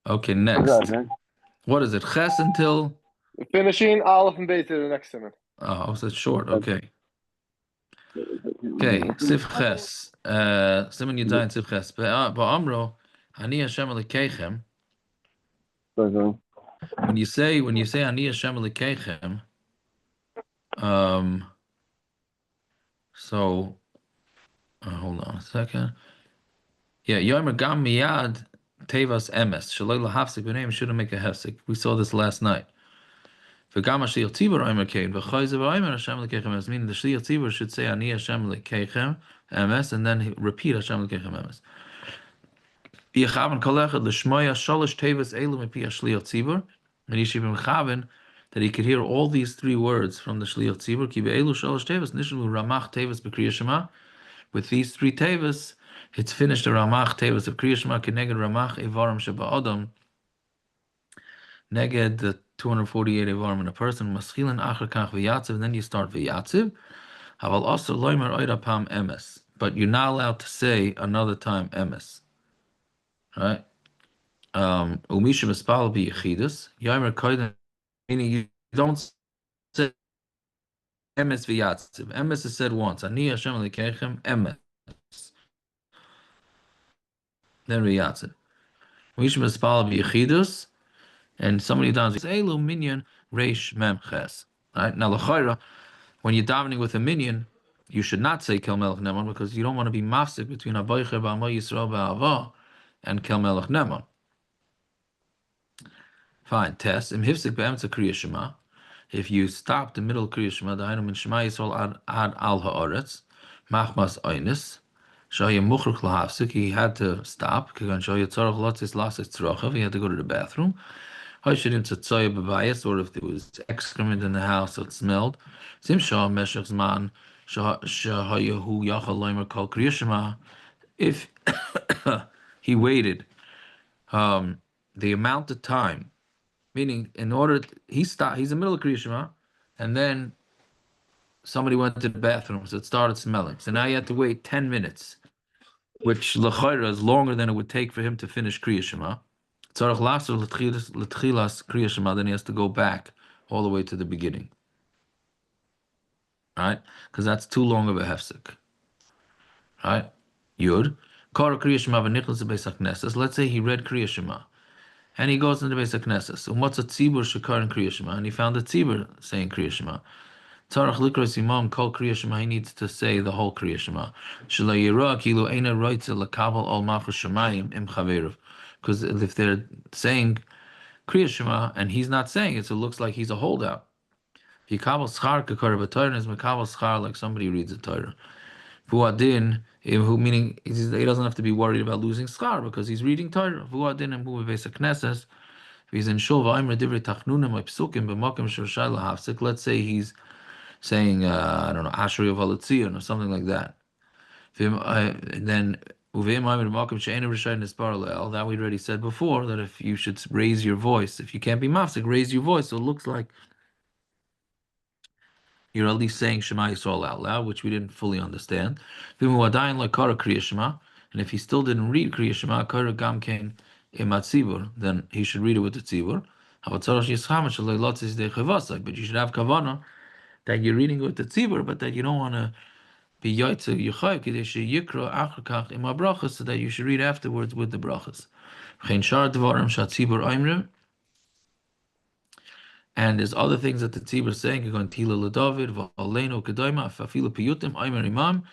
Okay, next. What is it? Ches until? Finishing Aleph and Beit the next simon. Oh, so it's short. Okay. Okay, Sif Ches. Simon Yudayin Sif Ches. Ba'amro, Ani Hashem Elokeichem. When you say Ani Hashem Elokeichem, so hold on a second. Yeah, Yomer Gam Miyad Tevas Emes. Shaloi Lahafsik B'neim shouldn't make a hefsik. We saw this last night. V'gam Shliach Tzibur Omer Kein V'chayzer Omer Hashem Elokeichem Emes. Meaning the Shliach Tzibur should say Ani Hashem Elokeichem Emes and then repeat Hashem Elokeichem Emes. V'yachavan Kolechad L'shmoya Shalosh Tevas Elu Mepi Shliach Tzibur. And he should be mechaven that he could hear all these three words from the Shliach Tzibur. Ki be'elu Shalosh Tevas Nishlu Ramach Tevas B'Kriyas Shema. With these three Tevas, it's finished the Ramach Tevas of Kriyas Shema Keneged Ramach Evarim Sheba Adam. Neged the 248 Evarim in a person. Maschilin Achar Kach V'Yatziv. Then you start V'Yatziv. Haval also Loimer Oida Pam Emes. But you're not allowed to say another time Emes. Right? Umisha Mispal B'Yechidus. Yomer Koiden. Meaning you don't say Emes V'Yatziv. Emes is said once. Ani Hashem Elokeichem Emes. Then V'Yatziv. Umisha Mispal B'Yechidus. And somebody does Elu Minyan Reish Mem Ches. Right? Now L'chayra, when you're davening with a minyan, you should not say Kel Melech Nemon because you don't want to be mafsik between Abaycher Ba'amay Yisrael Ba'ava and Kel Melech Nemon. Fine. Test. Im Hifsik Be'emtza Kriya Shema. If you stop the middle Kriya Shema, Da'aynu Min Shema Yisrael ad al ha'aretz, Machmas Oynis, Shaya Muchrach L'hafsik, he had to stop, Kigan Shaya Tzarach Lotzis Lasis Tzrochav, he had to go to the bathroom. Or if there was excrement in the house that smelled. If he waited the amount of time, meaning in order he's in the middle of Kriya Shema, and then somebody went to the bathroom, so it started smelling. So now you have to wait 10 minutes, which l'chayra is longer than it would take for him to finish Kriya Shema. Then he has to go back all the way to the beginning. Right? Because that's too long of a hefsek. Right? Yud. Let's say he read Kriya Shema. And he goes into the Beis HaKnesses. So what's a tzibur shekar in Kriya Shema? And he found a tzibur saying Kriya Shema. Tzarach likros imam kol Kriya Shema. He needs to say the whole Kriya Shema. Shelo yirah kilu eina roitze lekabel al malchus shemayim im chaveruv. Because if they're saying Kriya Shema and he's not saying it, so it looks like he's a holdout. Yikabel schar kekar b'Torah is mekabel schar like somebody reads the Torah. Vuadin, meaning he doesn't have to be worried about losing schar because he's reading Torah. Vuadin and Buva Beis HaKnesses. If he's in shul v'aymer divrei tachnunim psukim b'makom shorshai lahafsik. Let's say he's saying I don't know Ashrei Valetzion or something like that. Then that we already said before, that if you should raise your voice, if you can't be mafsik, raise your voice, so it looks like you're at least saying Shema Yisrael out loud, which we didn't fully understand. And if he still didn't read Kriya Shema, then he should read it with the tzibur. But you should have kavanah that you're reading it with the tzibur, but that you don't want to be yaitzu yuchayv kadesh yikra achar kach im habrachas, so that you should read afterwards with the brachas. And there's other things that the tzibur is saying. You're going tila l'David v'aleinu kedayma afafilu piyutim aymer imam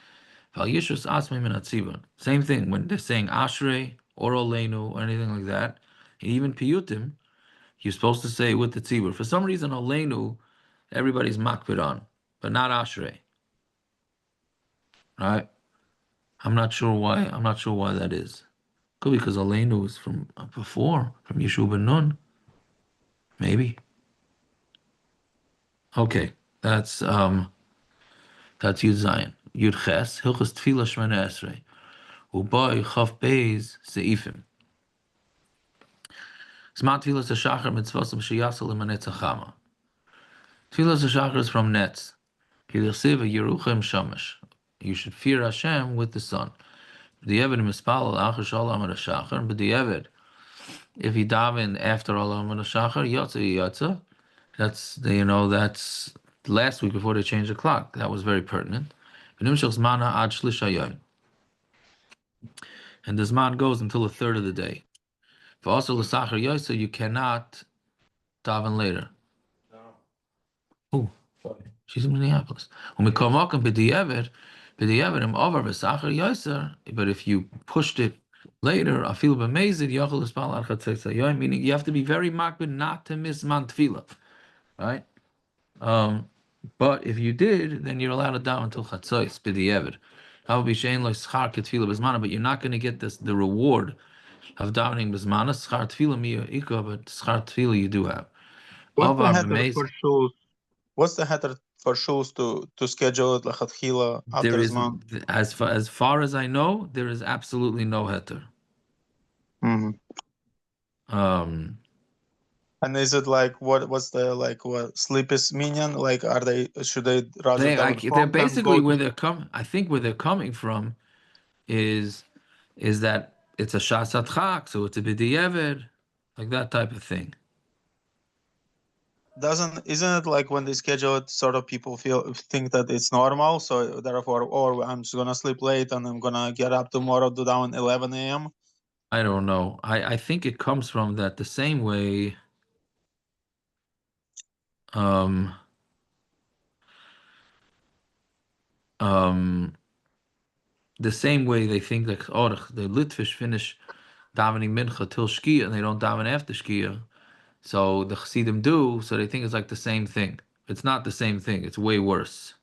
v'al yishus asmei min hatzibur. Same thing when they're saying ashrei or aleinu or anything like that. Even piyutim, you're supposed to say with the tzibur. For some reason, aleinu everybody's makbid on, but not ashrei. Right? I'm not sure why that is. Could be because Aleinu is from before, from Yeshua ben Nun. Maybe. Okay, that's Yud Zayin. Yud Ches, Hilchos Tefillah Shmona Esrei. Ubai Chav Beis Seifim. Zman Tefillah Shachar Mitzvosam Sheyasal Imanetz Chama. Tefillah Shachar is from Netz. Kidersiv Yeruchem Shamash. You should fear Hashem with the sun. B'diavad mispal al achar shal amar shachar. B'diavad, if he daven after al amar shachar, yotza. That's last week before they changed the clock. That was very pertinent. V'nimshach zmana ad shlisha yom. And the zman goes until a third of the day. For also l'sachar yotza, you cannot daven later. Oh, she's in Minneapolis. When we come up b'diavad im over v'sachar yoser. But if you pushed it later, I feel b'mezid yochel l'spal al chatzitza yom. Meaning you have to be very makbid not to miss man tefillah, right? But if you did, then you're allowed to daven until chatzos b'diavad. That would be shein lo schar ketfila b'zmana, but you're not going to get the reward of davening b'zmana. Schar tefila miya ikka, but schar tefila you do have. What's the Avar header b'mezid. for shoes? What's the header for shoes to schedule it lechatchila after There is, Zman? as far as I know, there is absolutely no heter. Mm-hmm. Um, And is it like what's the like what sleep is minion? Like should they rather daven they're front and basically go where to they're coming. I think where they're coming from is is that it's a shasat chak, so it's a b'diavad, like that type of thing. isn't it like when they schedule it sort of people think that it's normal, so therefore I'm just gonna sleep late and I'm gonna get up tomorrow to down 11 a.m. I don't know. I think it comes from that the same way. Um, um, the same way they think that the Litvish finish davening mincha till shkia and they don't daven after shkia. So the Chassidim do, so they think it's like the same thing. It's not the same thing. It's way worse,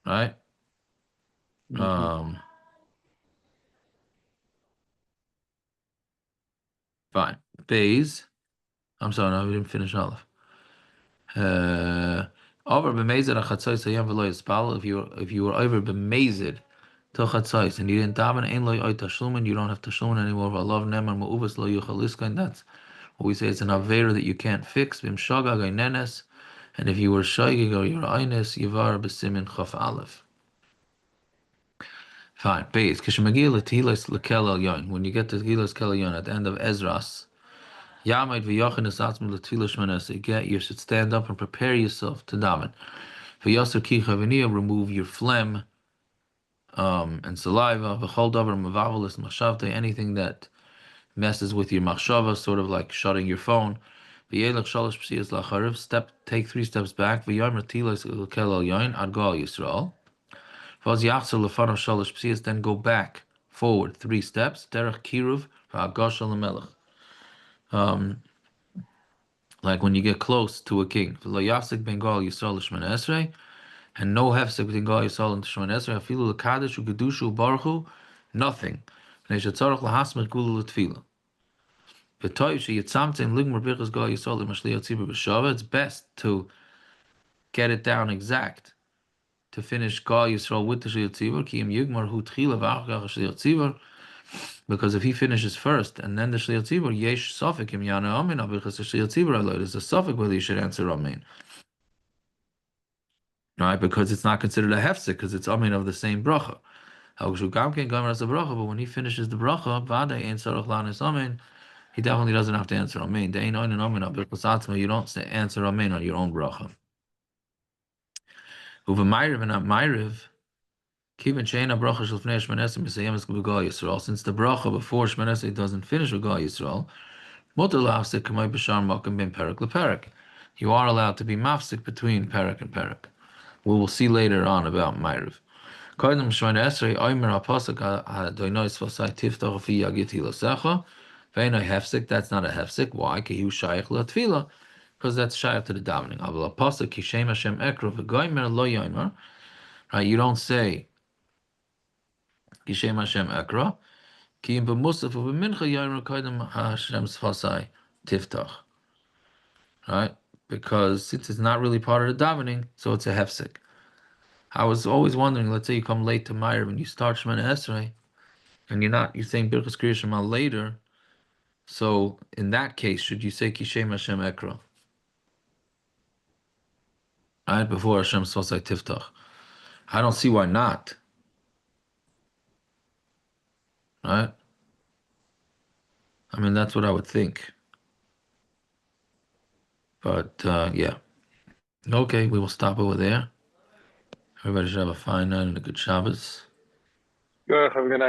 right? Mm-hmm. Fine. Bays. I'm sorry, no, we didn't finish Aleph. Over b'mezid achatzos hayam v'lo yispal. If you were over b'mezid till chatzos and you didn't daven ein lo yoy tashlumin, you don't have tashlumin anymore. V'alav nemar ma'uvas lo yuchal iskan. That's what we say. It's an avera that you can't fix. V'imshagag nenes. And if you were shaygig or you're eines, yivar b'simin chaf aleph. Fine. Base. Kishmagil letilas lekel el yon. When you get to Gilas kel yon at the end of Ezras, Yamid v'yochin es atzma letfilas shmanes. You should stand up and prepare yourself to daven. V'yoser kicha v'niyah, remove your phlegm and saliva. V'chol davar mavavelis mashavte, anything that messes with your machshava, sort of like shutting your phone. V'yelech shalosh p'siyas lachariv. Take 3 steps back. V'yom retilas lekel el yon ad gal Yisrael. Then go back forward 3 steps. Derech kiruv v'agosh melech. Like when you get close to a king. V'lo yafsek ben gal Yisrael l'shmona esrei, and no hefsek between gal Yisrael and shmona esrei. Afilu l'kadosh u'kedushu u'baruchu, nothing. V'nei shetzarach lahasmet gulu l'tfila. V'toiv sheyitzamtzim ligmar birchas gal Yisrael l'mashliach tzibur b'shava. It's best to get it down exact, to finish gal Yisrael with the shliach tzibur. Ki im yigmar hu tchila v'achgach shliach tzibur. Because if he finishes first and then the shliach tzibur, yesh safek im yana amin abichas shliach tzibur alot. There's a safek whether you should answer amin, right? Because it's not considered a hefsek because it's amin of the same bracha. But when he finishes the bracha, v'adei ein tzarich lanis amin, he definitely doesn't have to answer amin. De'ein oinen amin abichas atzma. You don't say answer amin on your own bracha. Uv'mayriv and not mayriv. Since the bracha before Shmanesei doesn't finish with Gal Yisrael, you are allowed to be mafsik between perak and perak. We will see later on about Ma'ariv. That's not a hefsek. Why? Because that's shaykh to the davening. Right? You don't say Kishem Hashem Ekra. Ki im b'musaf u'b'mincha yomer koydem Hashem sfasai tiftach. Right? Because it's not really part of the davening, so it's a hefsek. I was always wondering, let's say you come late to Meir and you start Shemana Esrei, and you're saying Birchas Kriya Shema later, so in that case, should you say Kishem Hashem Ekra? Right? Before Hashem sfasai tiftach. I don't see why not. right? I mean, that's what I would think. But yeah. Okay, we will stop over there. Everybody should have a fine night and a good Shabbos. Good. Have a good night.